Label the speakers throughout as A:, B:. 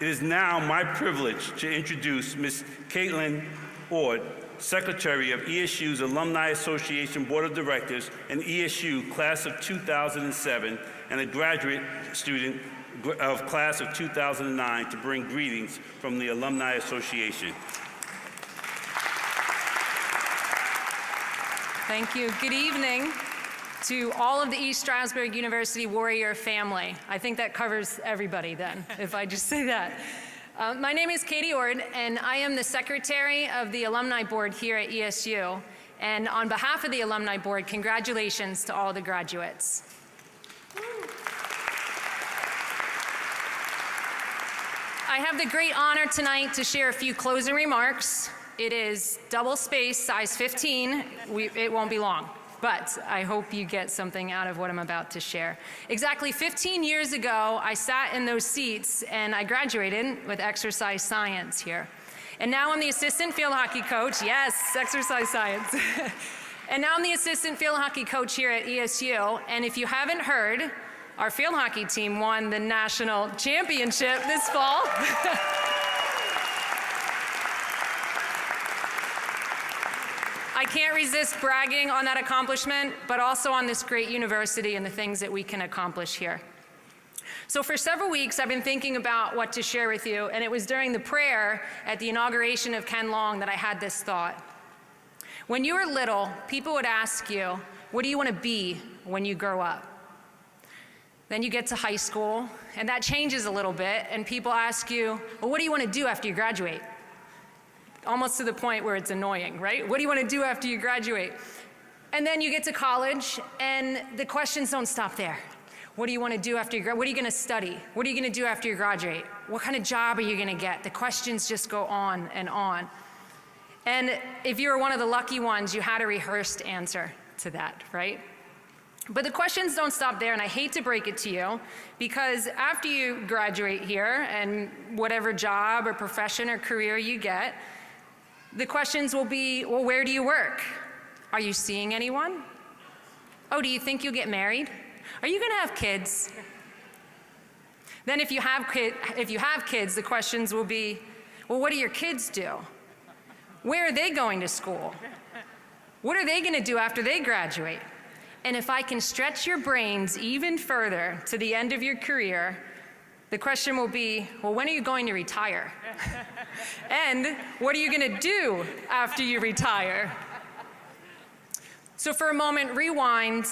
A: It is now my privilege to introduce Ms. Katie Ord, Secretary of ESU's Alumni Association Board of Directors and ESU Class of 2007, and a graduate student of Class of 2009, to bring greetings from the Alumni Association.
B: Thank you. Good evening to all of the East Stroudsburg University Warrior family. I think that covers everybody then, if I just say that. My name is Katie Ord, and I am the Secretary of the Alumni Board here at ESU. And on behalf of the Alumni Board, congratulations to all the graduates. I have the great honor tonight to share a few closing remarks. It is double space, size 15. It won't be long, but I hope you get something out of what I'm about to share. Exactly 15 years ago, I sat in those seats and I graduated with exercise science here. And now I'm the assistant field hockey coach. Yes, exercise science. And now I'm the assistant field hockey coach here at ESU. And if you haven't heard, our field hockey team won the national championship this fall. I can't resist bragging on that accomplishment, but also on this great university and the things that we can accomplish here. So for several weeks, I've been thinking about what to share with you, and it was during the prayer at the inauguration of Ken Long that I had this thought. When you were little, people would ask you, what do you want to be when you grow up? Then you get to high school, and that changes a little bit, and people ask you, well, what do you want to do after you graduate? Almost to the point where it's annoying, right? What do you want to do after you graduate? And then you get to college, and the questions don't stop there. What do you want to do after you graduate? What are you going to study? What are you going to do after you graduate? What kind of job are you going to get? The questions just go on and on. And if you were one of the lucky ones, you had a rehearsed answer to that, right? But the questions don't stop there, and I hate to break it to you, because after you graduate here and whatever job or profession or career you get, the questions will be, well, where do you work? Are you seeing anyone? Oh, do you think you'll get married? Are you going to have kids? Then if you have kids, the questions will be, well, what do your kids do? Where are they going to school? What are they going to do after they graduate? And if I can stretch your brains even further to the end of your career, the question will be, well, when are you going to retire? And what are you going to do after you retire? So for a moment, rewind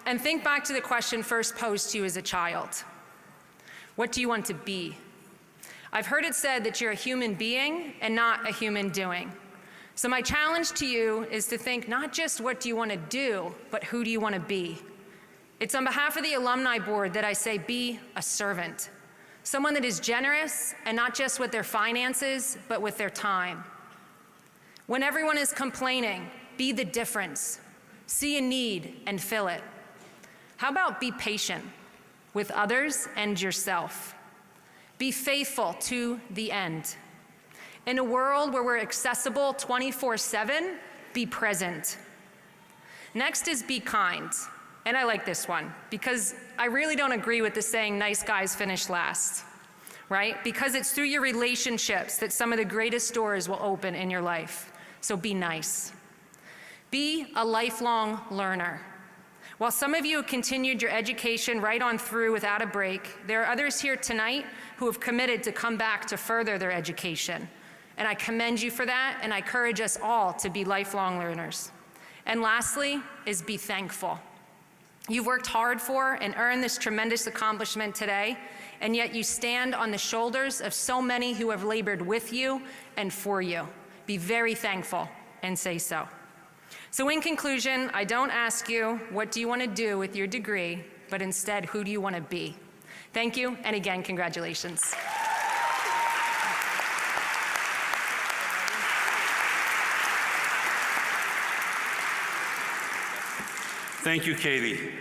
B: and think back to the question first posed to you as a child. What do you want to be? I've heard it said that you're a human being and not a human doing. So my challenge to you is to think not just what do you want to do, but who do you want to be? It's on behalf of the Alumni Board that I say be a servant. Someone that is generous, and not just with their finances, but with their time. When everyone is complaining, be the difference. See a need and fill it. How about be patient with others and yourself? Be faithful to the end. In a world where we're accessible 24/7, be present. Next is be kind. And I like this one because I really don't agree with the saying, nice guys finish last, right? Because it's through your relationships that some of the greatest doors will open in your life. So be nice. Be a lifelong learner. While some of you have continued your education right on through without a break, there are others here tonight who have committed to come back to further their education. And I commend you for that, and I encourage us all to be lifelong learners. And lastly is be thankful. You've worked hard for and earned this tremendous accomplishment today, and yet you stand on the shoulders of so many who have labored with you and for you. Be very thankful and say so. So in conclusion, I don't ask you, what do you want to do with your degree, but instead, who do you want to be? Thank you, and again, congratulations.
A: Thank you, Katie.